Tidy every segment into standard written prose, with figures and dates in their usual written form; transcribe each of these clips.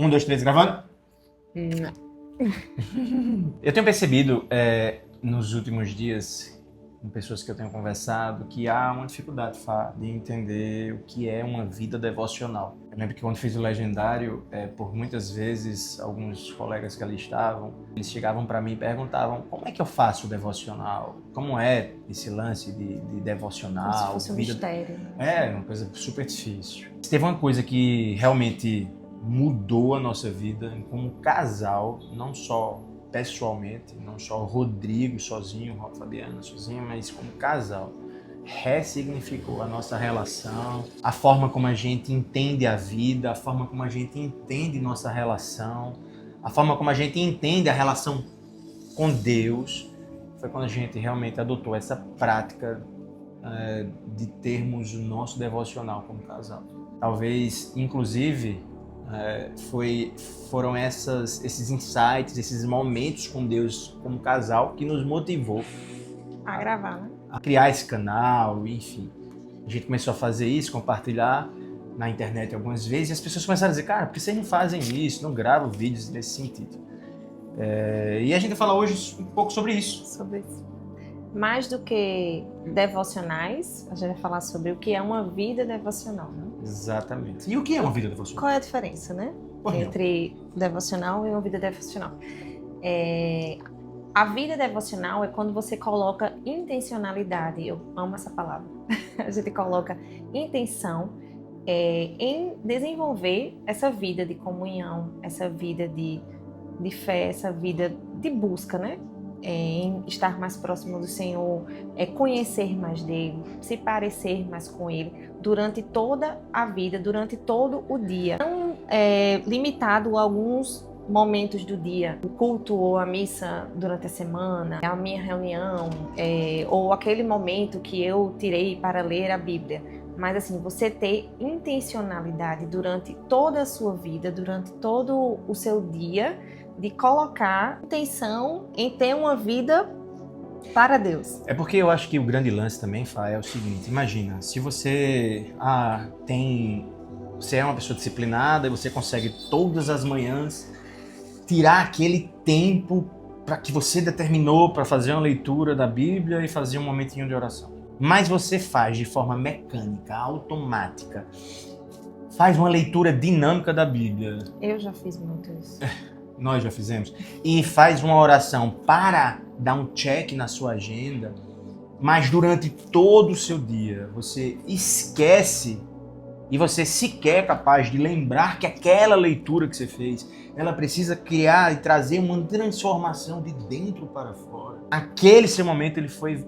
Um, dois, três, gravando? Não. Eu tenho percebido nos últimos dias, com pessoas que eu tenho conversado, que há uma dificuldade de entender o que é uma vida devocional. Eu lembro que quando fiz o Legendário, por muitas vezes, alguns colegas que ali estavam, eles chegavam para mim e perguntavam: como é que eu faço o devocional? Como é esse lance de devocional? Como se fosse um mistério. Né? É uma coisa super difícil. Teve uma coisa que realmente mudou a nossa vida como casal, não só pessoalmente, não só o Rodrigo sozinho, a Fabiana sozinha, mas como casal. Ressignificou a nossa relação, a forma como a gente entende a vida, a forma como a gente entende nossa relação, a forma como a gente entende a relação com Deus. Foi quando a gente realmente adotou essa prática de termos o nosso devocional como casal. Talvez, inclusive, foram esses insights, esses momentos com Deus como casal que nos motivou a gravar, né? A criar esse canal, enfim. A gente começou a fazer isso, compartilhar na internet algumas vezes, e as pessoas começaram a dizer: cara, por que vocês não fazem isso, não gravam vídeos nesse sentido? E a gente vai falar hoje um pouco sobre isso. Sobre isso. Mais do que devocionais, a gente vai falar sobre o que é uma vida devocional, né? Exatamente. E o que é uma vida devocional? Qual é a diferença, né? Entre devocional e uma vida devocional? A vida devocional é quando você coloca intencionalidade, eu amo essa palavra, a gente coloca intenção em desenvolver essa vida de comunhão, essa vida de fé, essa vida de busca, né? Em estar mais próximo do Senhor, conhecer mais dele, se parecer mais com ele durante toda a vida, durante todo o dia. Não limitado a alguns momentos do dia, o culto ou a missa durante a semana, a minha reunião, ou aquele momento que eu tirei para ler a Bíblia. Mas assim, você ter intencionalidade durante toda a sua vida, durante todo o seu dia, de colocar intenção em ter uma vida para Deus. É porque eu acho que o grande lance também, Fá, é o seguinte: imagina, se você você é uma pessoa disciplinada e você consegue todas as manhãs tirar aquele tempo para que você determinou para fazer uma leitura da Bíblia e fazer um momentinho de oração. Mas você faz de forma mecânica, automática, faz uma leitura dinâmica da Bíblia. Eu já fiz muito isso. Nós já fizemos. E faz uma oração para dar um check na sua agenda, mas durante todo o seu dia você esquece e você sequer é capaz de lembrar que aquela leitura que você fez, ela precisa criar e trazer uma transformação de dentro para fora. Aquele seu momento, ele foi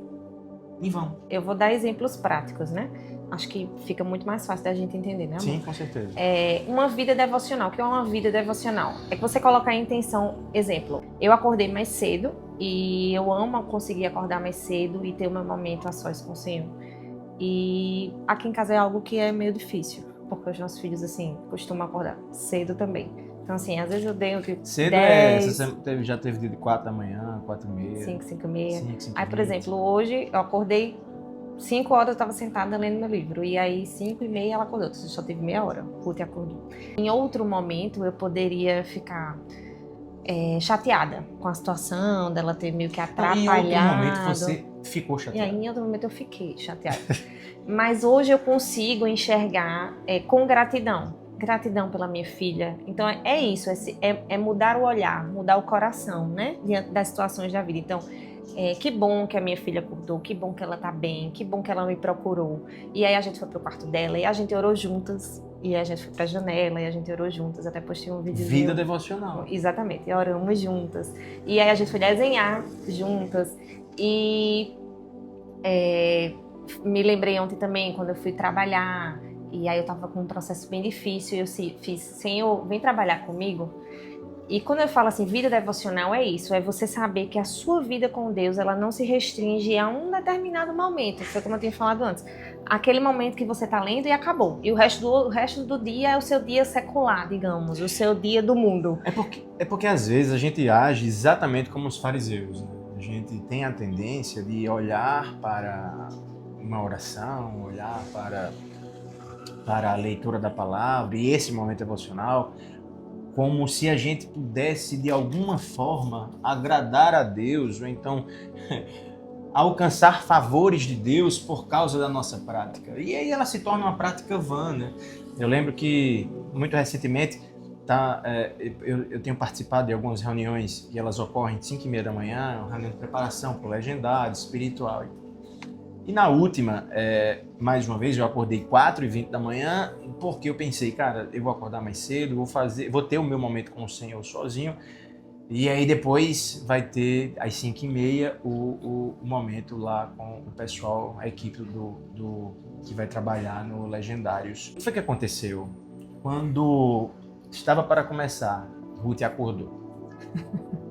em vão. Eu vou dar exemplos práticos, né? Acho que fica muito mais fácil da gente entender, né, amor? Sim, com certeza. Uma vida devocional. O que é uma vida devocional? É que você coloca a intenção, exemplo, eu acordei mais cedo e eu amo conseguir acordar mais cedo e ter o meu momento a sós com o Senhor. E aqui em casa é algo que é meio difícil, porque os nossos filhos, assim, costumam acordar cedo também. Então, assim, às vezes eu dei tipo cedo 10... Você já teve dia de 4 da manhã, 4h30. 5h30. Aí, por exemplo, hoje eu acordei 5 horas, eu estava sentada lendo meu livro. E aí, 5h30 ela acordou. Só teve meia hora. O Ruth acordou. Em outro momento, eu poderia ficar chateada com a situação dela ter meio que atrapalhado. Em outro momento, você ficou chateada. E aí, em outro momento, eu fiquei chateada. Mas hoje eu consigo enxergar com gratidão. Gratidão pela minha filha. Então é isso, é mudar o olhar, mudar o coração, né? Diante das situações da vida. Então, que bom que a minha filha acordou, que bom que ela tá bem, que bom que ela me procurou. E aí a gente foi pro quarto dela e a gente orou juntas. E a gente foi pra janela e a gente orou juntas. Até postei um vídeo. Vida devocional. Exatamente, e oramos juntas. E aí a gente foi desenhar juntas. E me lembrei ontem também, quando eu fui trabalhar. E aí eu tava com um processo bem difícil e eu fiz: Senhor, vem trabalhar comigo. E quando eu falo assim, vida devocional é isso, é você saber que a sua vida com Deus, ela não se restringe a um determinado momento, foi como eu tinha falado antes. Aquele momento que você tá lendo e acabou. E o resto do dia é o seu dia secular, digamos, o seu dia do mundo. É porque às vezes a gente age exatamente como os fariseus, né? A gente tem a tendência de olhar para uma oração, olhar para a leitura da palavra e esse momento devocional como se a gente pudesse, de alguma forma, agradar a Deus, ou então alcançar favores de Deus por causa da nossa prática. E aí ela se torna uma prática vã, né? Eu lembro que, muito recentemente, eu tenho participado de algumas reuniões e elas ocorrem às 5h30 da manhã, uma reunião de preparação para o legendário, espiritual. E na última, mais uma vez, eu acordei 4h20 da manhã, porque eu pensei, cara, eu vou acordar mais cedo, vou ter o meu momento com o Senhor sozinho, e aí depois vai ter, às 5h30, o momento lá com o pessoal, a equipe que vai trabalhar no Legendários. O que foi que aconteceu? Quando estava para começar, Ruth acordou.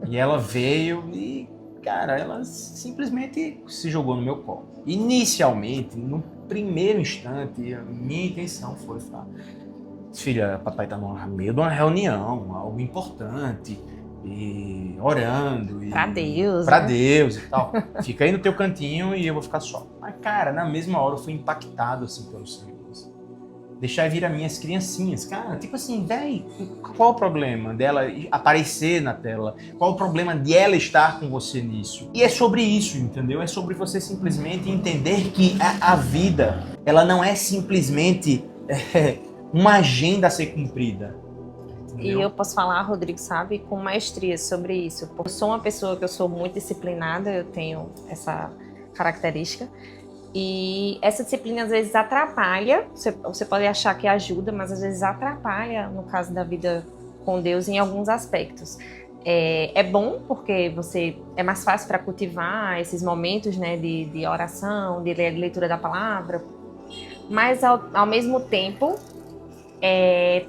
E ela veio e, cara, ela simplesmente se jogou no meu colo. Inicialmente, no primeiro instante, a minha intenção foi falar: filha, papai tá no meio de uma reunião, algo importante, e orando. Pra Deus. Pra né? Deus e tal. Fica aí no teu cantinho e eu vou ficar só. Mas, cara, na mesma hora eu fui impactado, assim, pelo Senhor. Deixar vir as minhas criancinhas. Cara, tipo assim, véi, qual o problema dela aparecer na tela? Qual o problema de ela estar com você nisso? E é sobre isso, entendeu? É sobre você simplesmente entender que a vida, ela não é simplesmente uma agenda a ser cumprida. Entendeu? E eu posso falar, Rodrigo, sabe, com maestria sobre isso. Eu sou uma pessoa que eu sou muito disciplinada, eu tenho essa característica. E essa disciplina às vezes atrapalha, você pode achar que ajuda, mas às vezes atrapalha, no caso da vida com Deus, em alguns aspectos. É bom porque é mais fácil para cultivar esses momentos, né, de oração, de leitura da palavra, mas ao mesmo tempo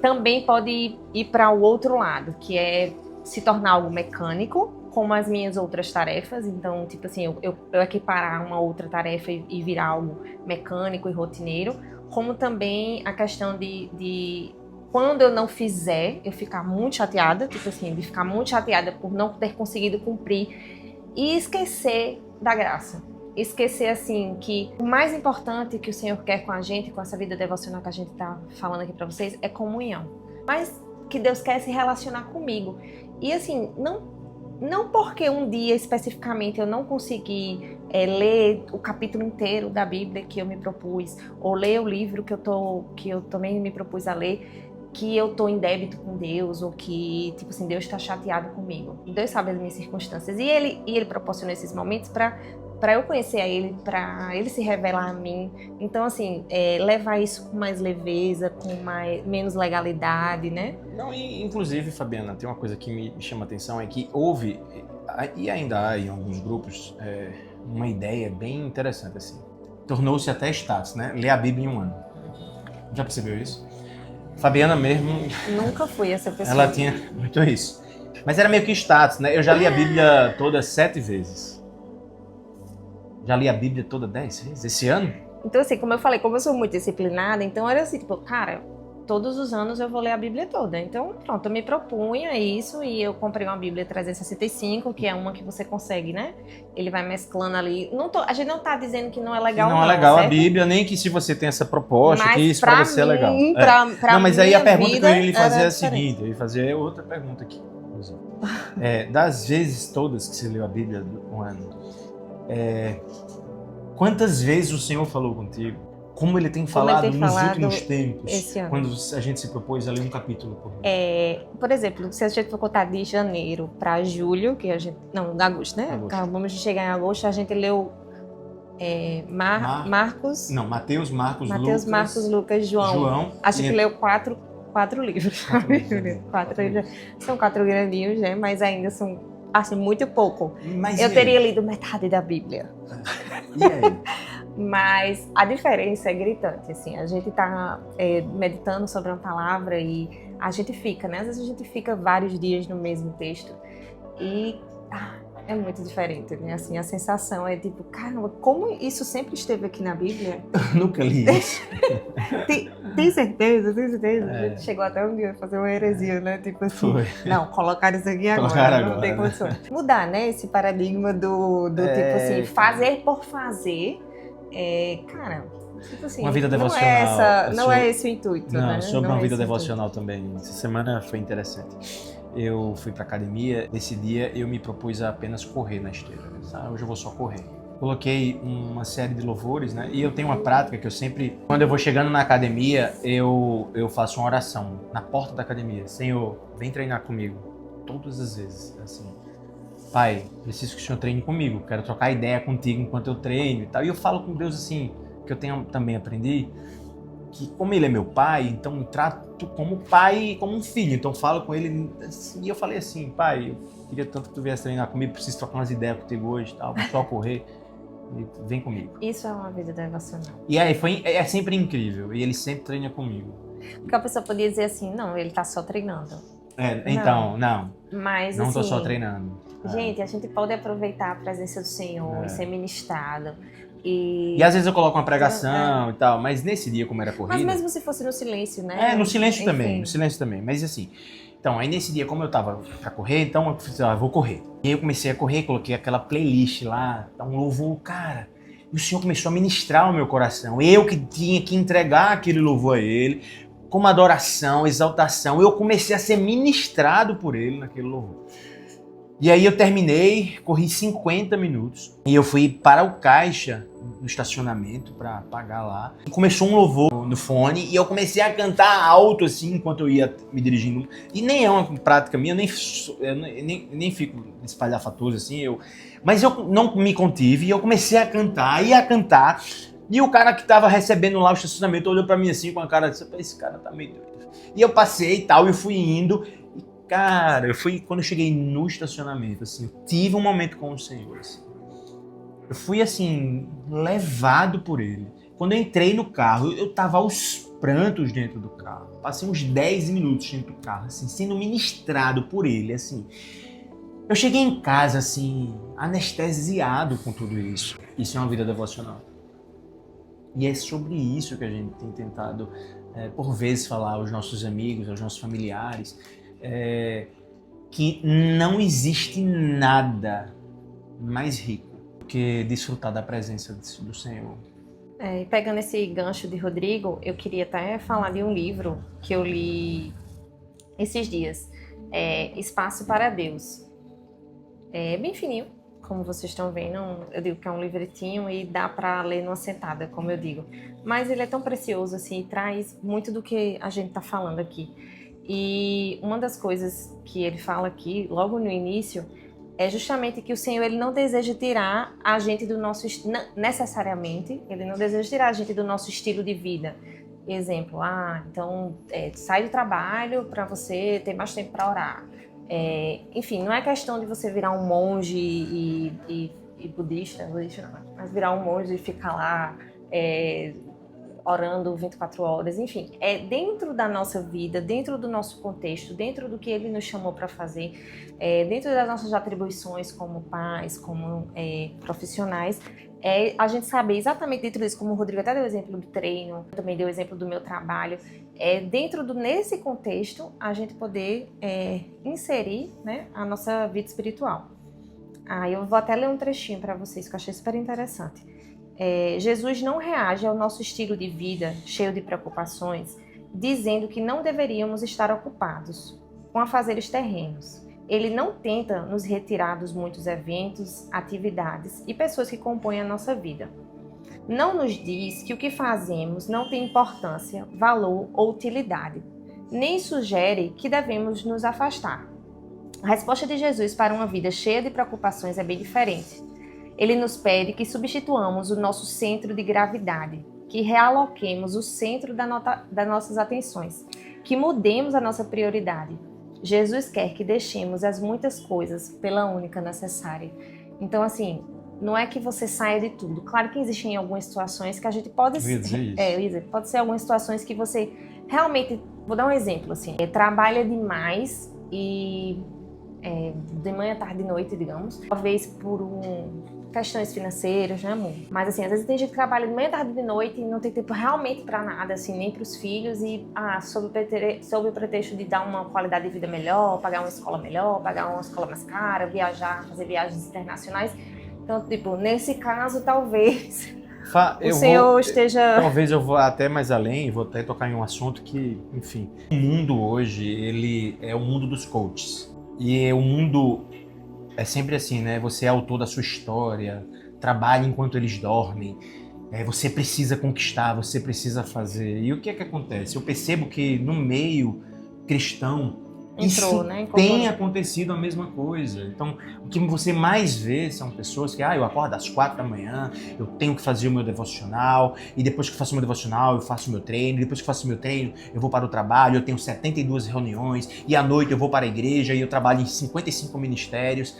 também pode ir para o outro lado, que é se tornar algo mecânico, como as minhas outras tarefas. Então, tipo assim, eu equiparar uma outra tarefa e virar algo mecânico e rotineiro, como também a questão de quando eu não fizer, eu ficar muito chateada, tipo assim, de ficar muito chateada por não ter conseguido cumprir e esquecer da graça. Esquecer, assim, que o mais importante que o Senhor quer com a gente, com essa vida devocional que a gente tá falando aqui pra vocês, é comunhão. Mas que Deus quer se relacionar comigo. E assim, não porque um dia especificamente eu não consegui ler o capítulo inteiro da Bíblia que eu me propus, ou ler o livro que eu também me propus a ler, que eu tô em débito com Deus, ou que, tipo assim, Deus tá chateado comigo. Deus sabe as minhas circunstâncias. E ele proporciona esses momentos para eu conhecer a Ele, para Ele se revelar a mim. Então, assim, levar isso com mais leveza, com menos legalidade, né? Não, inclusive, Fabiana, tem uma coisa que me chama a atenção, é que houve, e ainda há em alguns grupos, uma ideia bem interessante, assim. Tornou-se até status, né? Ler a Bíblia em um ano. Já percebeu isso? Fabiana mesmo... Nunca fui essa pessoa. Ela tinha muito isso. Mas era meio que status, né? Eu já li a Bíblia toda 7 vezes. Já li a Bíblia toda 10 vezes esse ano? Então, assim, como eu falei, como eu sou muito disciplinada, então era assim, tipo, cara, todos os anos eu vou ler a Bíblia toda. Então, pronto, eu me propunha isso e eu comprei uma Bíblia 365, que é uma que você consegue, né? Ele vai mesclando ali. A gente não tá dizendo que não é legal, não. Não é legal, certo? A Bíblia, nem que se você tem essa proposta, mas que isso pra você é legal. Não, mas aí a pergunta que eu ia lhe fazer é a seguinte, eu ia fazer outra pergunta aqui. Das vezes todas que você leu a Bíblia um ano, quantas vezes o Senhor falou contigo? Como Ele tem falado nos últimos tempos, quando a gente se propôs a ler um capítulo por mês? Por exemplo, se a gente for contar de janeiro para julho, que a gente... Não, agosto, né? Acabamos de chegar em agosto, a gente leu Marcos... Não, Mateus, Marcos, Lucas, João. Acho que leu quatro livros. São 4 grandinhos, né? Mas ainda são, assim, muito pouco. Eu teria lido metade da Bíblia. E aí? Mas a diferença é gritante, assim, a gente tá meditando sobre uma palavra e a gente fica, né? Às vezes a gente fica vários dias no mesmo texto e é muito diferente, né? Assim, a sensação é tipo, caramba, como isso sempre esteve aqui na Bíblia? Eu nunca li isso. Tem certeza? A gente chegou até um dia a fazer uma heresia, né? Tipo assim, não, colocar isso aqui agora, não tem condições. Mudar, né? Esse paradigma do tipo assim, fazer por fazer. Cara, Tipo assim, uma vida não devocional. é não é esse o intuito, Não, né? sobre Não uma é vida esse o devocional também. Essa semana foi interessante. Eu fui pra academia, nesse dia eu me propus a apenas correr na esteira. Hoje eu vou só correr. Coloquei uma série de louvores, né? E eu tenho uma prática que eu sempre, quando eu vou chegando na academia, eu faço uma oração na porta da academia. Senhor, vem treinar comigo. Todas as vezes, assim. Pai, preciso que o Senhor treine comigo. Quero trocar ideia contigo enquanto eu treino e tal. E eu falo com Deus assim, que eu também aprendi, que como ele é meu pai, então eu trato como pai e como um filho. Então eu falo com ele assim, e eu falei assim, pai, eu queria tanto que tu viesse treinar comigo, preciso trocar umas ideias contigo hoje e tal, vou só correr. Vem comigo. Isso é uma vida devocional. E aí, é sempre incrível. E ele sempre treina comigo. Porque a pessoa podia dizer assim, não, ele tá só treinando. Então, não. Mas, Não assim, tô só treinando. Gente, a gente pode aproveitar a presença do Senhor e ser ministrado. E às vezes eu coloco uma pregação e tal, mas nesse dia, como era corrida... Mas mesmo se fosse no silêncio, né? No silêncio Enfim. também, no silêncio também. Mas assim, então, aí nesse dia, como eu tava pra correr, então eu falei, eu vou correr. E aí eu comecei a correr, coloquei aquela playlist lá, um louvor, cara. E o Senhor começou a ministrar o meu coração. Eu que tinha que entregar aquele louvor a Ele, como adoração, exaltação. Eu comecei a ser ministrado por Ele naquele louvor. E aí eu terminei, corri 50 minutos e eu fui para o caixa no estacionamento para pagar lá. Começou um louvor no fone e eu comecei a cantar alto assim enquanto eu ia me dirigindo. E nem é uma prática minha, eu nem fico espalhafatoso assim, mas eu não me contive e eu comecei a cantar e a cantar. E o cara que estava recebendo lá o estacionamento olhou para mim assim com a cara, esse cara tá meio doido. E eu passei e tal, e fui indo. Cara, quando eu cheguei no estacionamento, assim, eu tive um momento com o Senhor, assim. Eu fui, assim, levado por Ele. Quando eu entrei no carro, eu tava aos prantos dentro do carro. Passei uns 10 minutos dentro do carro, assim, sendo ministrado por Ele, assim. Eu cheguei em casa, assim, anestesiado com tudo isso. Isso é uma vida devocional. E é sobre isso que a gente tem tentado, por vezes, falar aos nossos amigos, aos nossos familiares, que não existe nada mais rico do que desfrutar da presença do Senhor. E pegando esse gancho de Rodrigo, eu queria até falar de um livro que eu li esses dias, Espaço para Deus. É bem fininho, como vocês estão vendo, eu digo que é um livretinho e dá para ler numa sentada, como eu digo. Mas ele é tão precioso, assim, e traz muito do que a gente está falando aqui. E uma das coisas que ele fala aqui, logo no início, é justamente que o Senhor ele não deseja tirar a gente do nosso... necessariamente, ele não deseja tirar a gente do nosso estilo de vida. Exemplo, então sai do trabalho para você ter mais tempo para orar. Enfim, não é questão de você virar um monge e budista não, mas virar um monge e ficar lá... orando 24 horas, enfim, é dentro da nossa vida, dentro do nosso contexto, dentro do que Ele nos chamou para fazer, dentro das nossas atribuições como pais, como profissionais, a gente saber exatamente dentro disso, como o Rodrigo até deu o exemplo do treino, também deu o exemplo do meu trabalho, nesse contexto, a gente poder inserir, né, a nossa vida espiritual. Eu vou até ler um trechinho para vocês, que eu achei super interessante. Jesus não reage ao nosso estilo de vida, cheio de preocupações, dizendo que não deveríamos estar ocupados com afazeres terrenos. Ele não tenta nos retirar dos muitos eventos, atividades e pessoas que compõem a nossa vida. Não nos diz que o que fazemos não tem importância, valor ou utilidade, nem sugere que devemos nos afastar. A resposta de Jesus para uma vida cheia de preocupações é bem diferente. Ele nos pede que substituamos o nosso centro de gravidade, que realoquemos o centro das nossas atenções, que mudemos a nossa prioridade. Jesus quer que deixemos as muitas coisas pela única necessária. Então, assim, não é que você saia de tudo. Claro que existem algumas situações que a gente pode... pode ser algumas situações que você realmente... Vou dar um exemplo, assim. Trabalha demais e... de manhã, tarde e noite, digamos. Talvez por questões financeiras, né, amor? Mas assim, às vezes tem gente que trabalha de manhã, tarde e de noite e não tem tempo realmente pra nada, assim, nem pros filhos e, sob o pretexto de dar uma qualidade de vida melhor, pagar uma escola melhor, pagar uma escola mais cara, viajar, fazer viagens internacionais. Então, tipo, nesse caso, talvez o Senhor esteja... Talvez eu vou até mais além, vou até tocar em um assunto que, enfim, o mundo hoje, ele é o mundo dos coaches. E o mundo é sempre assim, né? Você é autor da sua história, trabalha enquanto eles dormem, você precisa conquistar, você precisa fazer. E o que é que acontece? Eu percebo que no meio cristão, tem acontecido a mesma coisa. Então, o que você mais vê são pessoas que, eu acordo às 4 da manhã, eu tenho que fazer o meu devocional, e depois que eu faço o meu devocional, eu faço o meu treino, depois que eu faço o meu treino, eu vou para o trabalho, eu tenho 72 reuniões, e à noite eu vou para a igreja, e eu trabalho em 55 ministérios.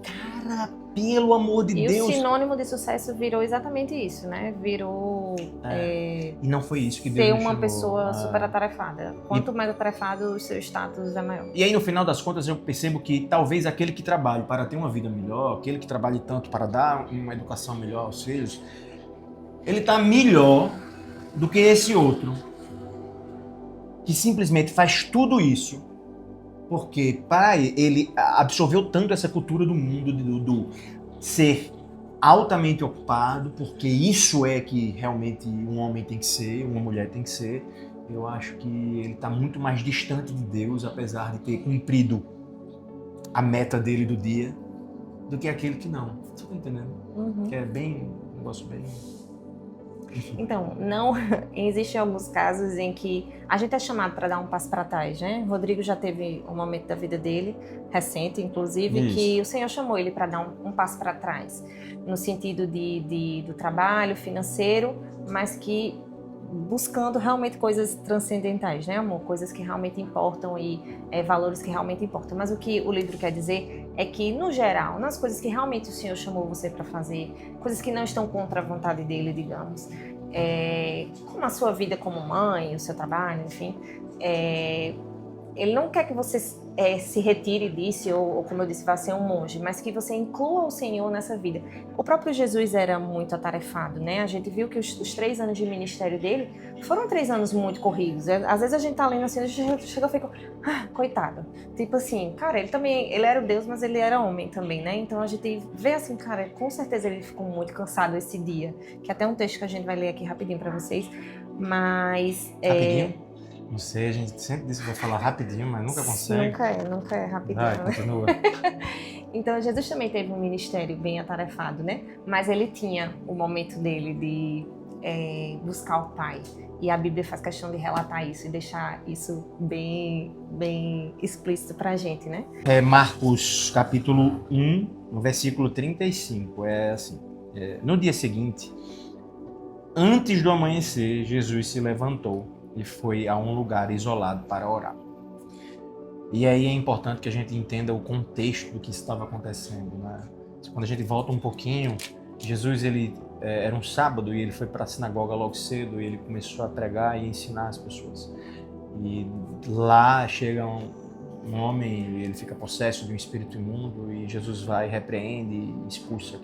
Cara, pelo amor de Deus! E o sinônimo de sucesso virou exatamente isso, né? Virou... E não foi isso que Deus ser me uma chamou. pessoa super atarefada. Quanto mais atarefado, o seu status é maior. E aí, no final das contas, eu percebo que talvez aquele que trabalhe para ter uma vida melhor, aquele que trabalhe tanto para dar uma educação melhor aos filhos, ele está melhor do que esse outro, que simplesmente faz tudo isso porque pai, ele absorveu tanto essa cultura do mundo, do ser altamente ocupado, porque isso é que realmente um homem tem que ser, uma mulher tem que ser. Eu acho que ele está muito mais distante de Deus, apesar de ter cumprido a meta dele do dia, do que aquele que não. Você tá entendendo? Uhum. Que é bem, um negócio bem... Então, não existem alguns casos em que a gente é chamado para dar um passo para trás, né? Rodrigo já teve um momento da vida dele, recente inclusive, Isso. que o Senhor chamou ele para dar um passo para trás, no sentido do trabalho financeiro, mas que buscando realmente coisas transcendentais, né, amor? Coisas que realmente importam e valores que realmente importam. Mas o que o livro quer dizer é que, no geral, nas coisas que realmente o Senhor chamou você para fazer, coisas que não estão contra a vontade dele, digamos, como a sua vida como mãe, o seu trabalho, enfim, ele não quer que você se retire disso ou, como eu disse, vá ser um monge, mas que você inclua o Senhor nessa vida. O próprio Jesus era muito atarefado, né? A gente viu que os 3 anos de ministério dele foram 3 anos muito corridos. Às vezes a gente tá lendo assim, a gente chega e fica, coitado. Tipo assim, cara, ele era o Deus, mas ele era homem também, né? Então a gente vê assim, cara, com certeza ele ficou muito cansado esse dia, que até um texto que a gente vai ler aqui rapidinho pra vocês, mas... Rapidinho? Não sei, a gente sempre diz que vai falar rapidinho, mas nunca consegue. Nunca é rapidinho. Vai, continua. Então, Jesus também teve um ministério bem atarefado, né? Mas ele tinha o momento dele de buscar o Pai. E a Bíblia faz questão de relatar isso e deixar isso bem, bem explícito pra gente, né? Marcos, capítulo 1, no versículo 35, é assim. No dia seguinte, antes do amanhecer, Jesus se levantou e foi a um lugar isolado para orar. E aí é importante que a gente entenda o contexto do que estava acontecendo, né? Quando a gente volta um pouquinho, Jesus era um sábado e ele foi para a sinagoga logo cedo e ele começou a pregar e ensinar as pessoas. E lá chega um homem e ele fica possesso de um espírito imundo e Jesus vai, repreende e expulsa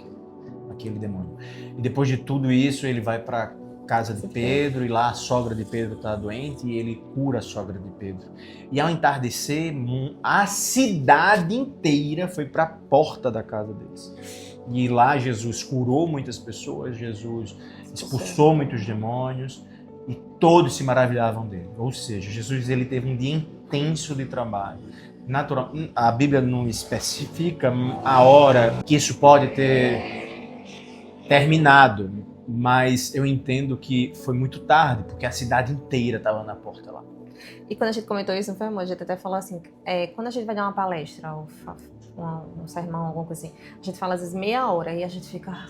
aquele demônio. E depois de tudo isso ele vai para casa de Pedro, e lá a sogra de Pedro está doente, e ele cura a sogra de Pedro. E ao entardecer, a cidade inteira foi para a porta da casa deles. E lá Jesus curou muitas pessoas, Jesus expulsou muitos demônios, e todos se maravilhavam dele. Ou seja, Jesus ele teve um dia intenso de trabalho. Natural, a Bíblia não especifica a hora que isso pode ter terminado, mas eu entendo que foi muito tarde, porque a cidade inteira estava na porta lá. E quando a gente comentou isso, não foi, amor? A gente até falou assim, quando a gente vai dar uma palestra, ou um sermão, alguma coisa assim, a gente fala às vezes meia hora e a gente fica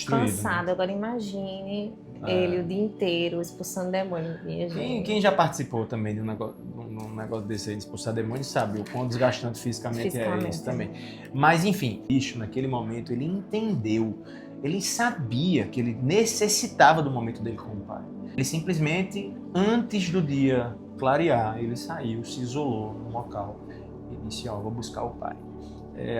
cansado. Né? Agora imagine ele o dia inteiro expulsando demônio. Quem já participou também de um negócio desse aí, de expulsar demônio, sabe o quão desgastante fisicamente é isso também. Mas enfim, naquele momento ele entendeu. Ele sabia que ele necessitava do momento dele com o Pai. Ele simplesmente, antes do dia clarear, ele saiu, se isolou num local e disse, vou buscar o Pai.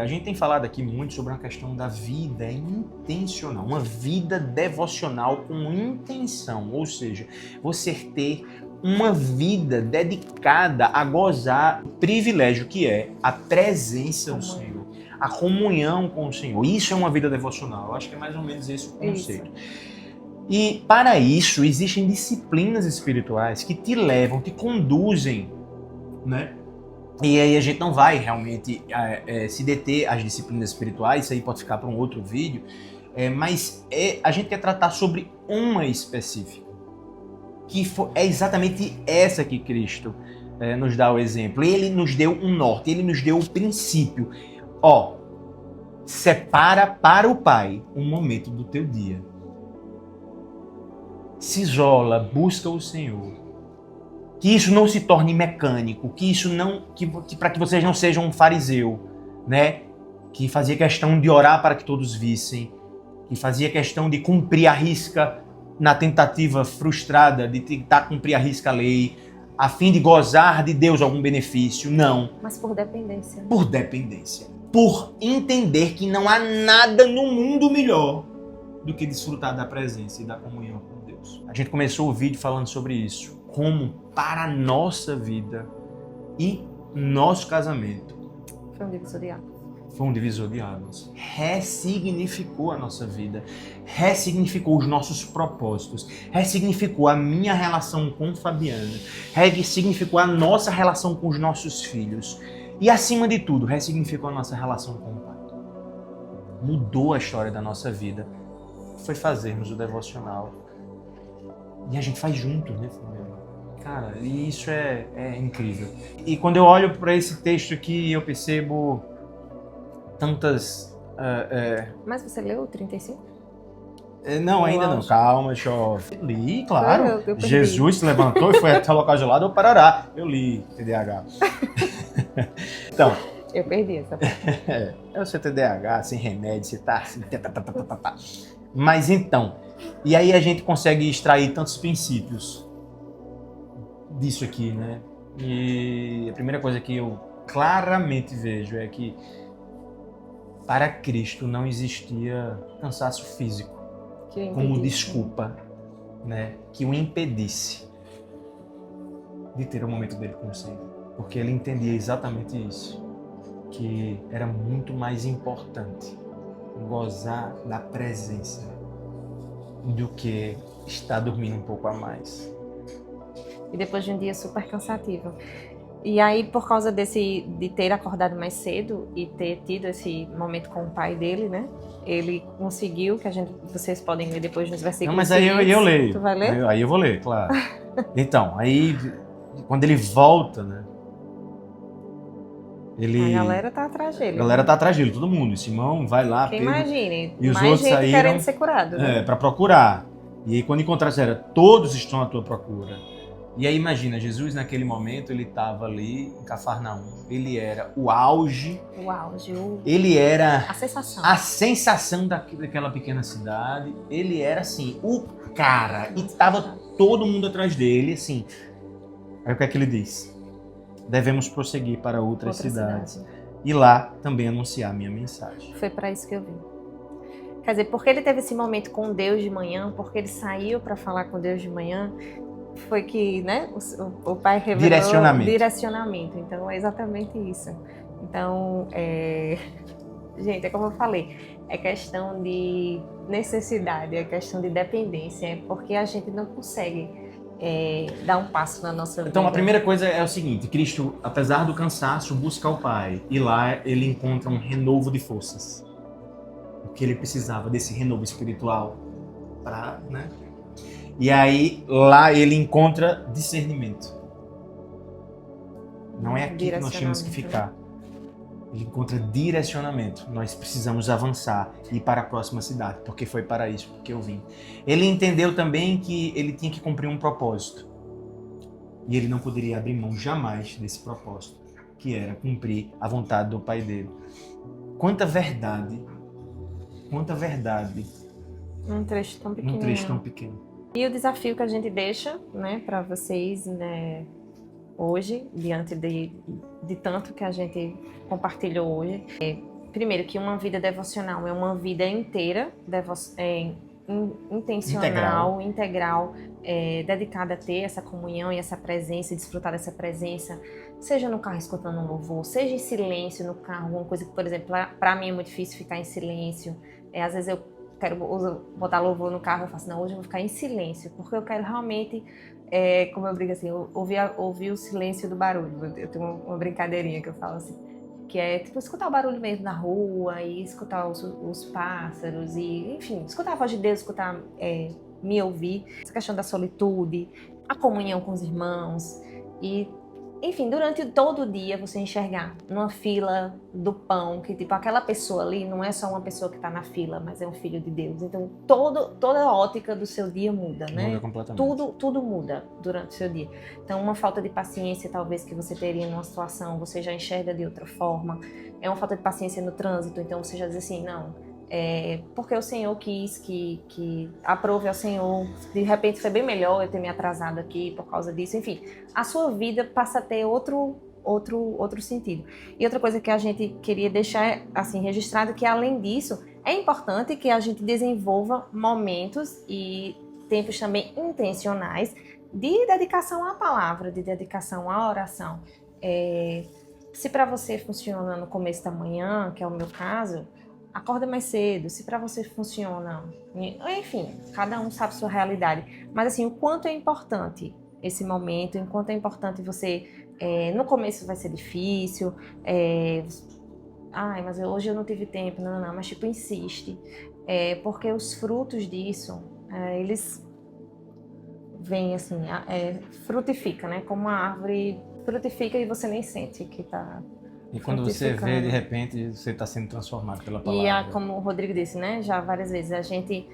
A gente tem falado aqui muito sobre a questão da vida intencional, uma vida devocional com intenção, ou seja, você ter uma vida dedicada a gozar o privilégio que é a presença do Senhor. A comunhão com o Senhor. Isso é uma vida devocional. Eu acho que é mais ou menos esse o conceito. E para isso existem disciplinas espirituais que te levam, te conduzem, né? E aí a gente não vai realmente se deter às disciplinas espirituais, isso aí pode ficar para um outro vídeo, mas a gente quer tratar sobre uma específica, que é exatamente essa que Cristo nos dá o exemplo. Ele nos deu um norte, ele nos deu o princípio. Ó, separa para o Pai um momento do teu dia. Se isola, busca o Senhor. Que isso não se torne mecânico, que isso não, para que vocês não sejam um fariseu, né? Que fazia questão de orar para que todos vissem, que fazia questão de cumprir a risca na tentativa frustrada de tentar cumprir a risca a lei, a fim de gozar de Deus algum benefício. Não. Mas por dependência. Por dependência. Por entender que não há nada no mundo melhor do que desfrutar da presença e da comunhão com Deus. A gente começou o vídeo falando sobre isso. Como para a nossa vida e nosso casamento. Foi um divisor de águas. Foi um divisor de águas. Ressignificou a nossa vida. Ressignificou os nossos propósitos. Ressignificou a minha relação com Fabiana. Ressignificou a nossa relação com os nossos filhos. E, acima de tudo, ressignificou a nossa relação com o Pai. Mudou a história da nossa vida. Foi fazermos o devocional. E a gente faz junto, né, Fabiana? Cara, e isso é incrível. E quando eu olho para esse texto aqui, eu percebo tantas... Mas você leu o 35? Não, ainda não. Calma, deixa eu... Li, claro. Eu Jesus se levantou e foi até o local gelado, eu parará. Eu li, TDAH. Então... Eu perdi essa parte. É o seu TDAH, sem remédio, você tá assim... Mas então... E aí a gente consegue extrair tantos princípios disso aqui, né? E a primeira coisa que eu claramente vejo é que para Cristo não existia cansaço físico como desculpa, né? Que o impedisse de ter o momento dele com o Senhor. Porque ele entendia exatamente isso, que era muito mais importante gozar da presença do que estar dormindo um pouco a mais. E depois de um dia super cansativo. E aí, por causa de ter acordado mais cedo e ter tido esse momento com o pai dele, né? Ele conseguiu, vocês podem ler depois nos versículos. Não, mas aí eu leio. Tu vai ler? Aí eu vou ler, claro. Então, aí quando ele volta, né? A galera tá atrás dele. A galera tá atrás dele, todo mundo. Simão vai lá, Quem Pedro, imagine, e os mais outros gente saíram, querendo ser curado. Né? Para procurar. E aí quando encontraram, todos estão à tua procura. E aí imagina, Jesus naquele momento, ele estava ali em Cafarnaum. Ele era o auge. O auge. Ele era a sensação daquela pequena cidade. Ele era assim, o cara. E estava todo mundo atrás dele, assim. Aí o que é que ele diz? Devemos prosseguir para outras cidades. E lá também anunciar a minha mensagem. Foi para isso que eu vim. Quer dizer, porque ele teve esse momento com Deus de manhã, porque ele saiu para falar com Deus de manhã, foi que, né, o pai revelou direcionamento. Então, é exatamente isso. Então, gente, é como eu falei, é questão de necessidade, é questão de dependência, porque a gente não consegue dar um passo na nossa vida. Então, a primeira coisa é o seguinte, Cristo, apesar do cansaço, busca o Pai, e lá ele encontra um renovo de forças. Porque ele precisava desse renovo espiritual para, né? E aí, lá ele encontra discernimento. Não é aqui que nós temos que ficar. Ele encontra direcionamento. Nós precisamos avançar e ir para a próxima cidade, porque foi para isso que eu vim. Ele entendeu também que ele tinha que cumprir um propósito. E ele não poderia abrir mão jamais desse propósito, que era cumprir a vontade do Pai dele. Quanta verdade. Num trecho tão pequeno. E o desafio que a gente deixa, né, para vocês, né, hoje, diante de tanto que a gente compartilhou hoje, primeiro, que uma vida devocional é uma vida inteira, intencional, integral, dedicada a ter essa comunhão e essa presença, e desfrutar dessa presença, seja no carro escutando um louvor, seja em silêncio no carro, uma coisa que, por exemplo, para mim é muito difícil ficar em silêncio. Às vezes eu quero botar louvor no carro, eu faço, não, hoje eu vou ficar em silêncio, porque eu quero realmente, como eu brinco assim, ouvir o silêncio do barulho. Eu tenho uma brincadeirinha que eu falo assim, que é tipo escutar o barulho mesmo na rua e escutar os pássaros e, enfim, escutar a voz de Deus, escutar, me ouvir. Essa questão da solitude, a comunhão com os irmãos e, enfim, durante todo o dia você enxergar numa fila do pão que, tipo, aquela pessoa ali não é só uma pessoa que está na fila, mas é um filho de Deus. Então, toda a ótica do seu dia muda, né? Muda completamente. Tudo muda durante o seu dia. Então, uma falta de paciência, talvez, que você teria numa situação, você já enxerga de outra forma. É uma falta de paciência no trânsito, então você já diz assim, não, porque o Senhor quis que aprove ao Senhor, de repente foi bem melhor eu ter me atrasado aqui por causa disso, enfim, a sua vida passa a ter outro sentido. E outra coisa que a gente queria deixar assim registrado, que além disso, é importante que a gente desenvolva momentos e tempos também intencionais de dedicação à palavra, de dedicação à oração. Se para você funciona no começo da manhã, que é o meu caso, acorda mais cedo. Se para você funciona, enfim, cada um sabe sua realidade. Mas assim, o quanto é importante esse momento, o quanto é importante você, no começo vai ser difícil, mas hoje eu não tive tempo, não, mas tipo, insiste. Porque os frutos disso, eles vêm assim, frutifica, né? Como uma árvore frutifica e você nem sente que tá. E quando você vê, de repente, você está sendo transformado pela palavra. E como o Rodrigo disse, né, já várias vezes, a gente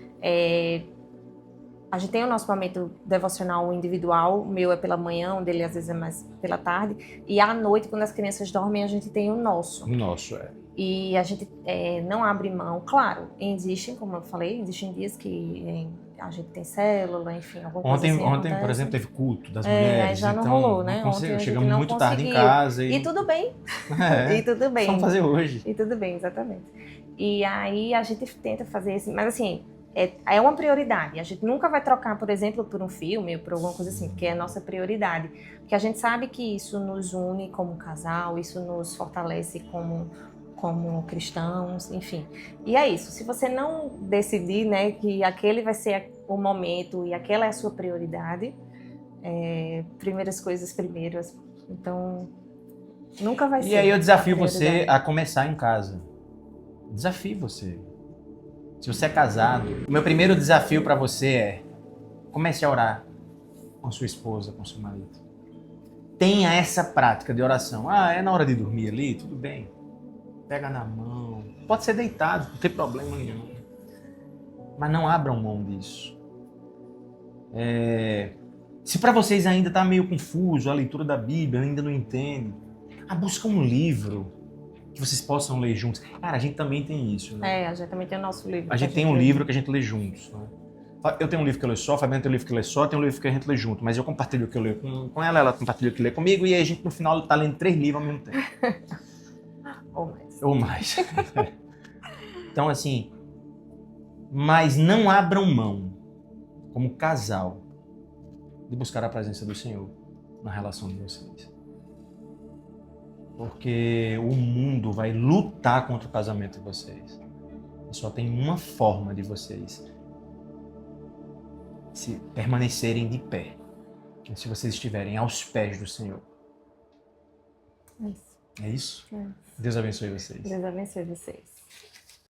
tem o nosso momento devocional individual, o meu é pela manhã, o dele às vezes é mais pela tarde, e à noite, quando as crianças dormem, a gente tem o nosso. O nosso, E a gente não abre mão. Claro, existem, como eu falei, existem dias que a gente tem célula, enfim, alguma coisa assim. Ontem, por exemplo, teve culto das mulheres. Já não então, rolou, né? Ontem chegamos muito tarde em casa. E tudo bem. E tudo bem. Vamos fazer hoje. E tudo bem, exatamente. E aí a gente tenta fazer isso, mas assim, é uma prioridade. A gente nunca vai trocar, por exemplo, por um filme ou por alguma coisa assim, porque é a nossa prioridade. Porque a gente sabe que isso nos une como casal, isso nos fortalece como cristãos, enfim. E é isso, se você não decidir, né, que aquele vai ser o momento e aquela é a sua prioridade, primeiras coisas primeiras, então nunca vai ser. E aí eu desafio você a começar em casa. Desafio você. Se você é casado, o meu primeiro desafio para você é comece a orar com sua esposa, com seu marido. Tenha essa prática de oração. É na hora de dormir ali, tudo bem. Pega na mão, pode ser deitado, não tem problema nenhum. Mas não abram mão disso. Se para vocês ainda está meio confuso a leitura da Bíblia, ainda não entende, busca um livro que vocês possam ler juntos. Cara, a gente também tem isso, né? A gente também tem o nosso livro. A gente tem um livro que a gente lê juntos, né? Eu tenho um livro que eu leio só, a Fabiana tem um livro que lê só, tem um livro que a gente lê junto, mas eu compartilho o que eu leio com ela, ela compartilha o que lê comigo, e aí a gente no final está lendo 3 livros ao mesmo tempo. Ou mais. Então, assim, mas não abram mão, como casal, de buscar a presença do Senhor na relação de vocês. Porque o mundo vai lutar contra o casamento de vocês. E só tem uma forma de vocês se permanecerem de pé. Se vocês estiverem aos pés do Senhor. É isso. É isso? Deus abençoe vocês. Deus abençoe vocês.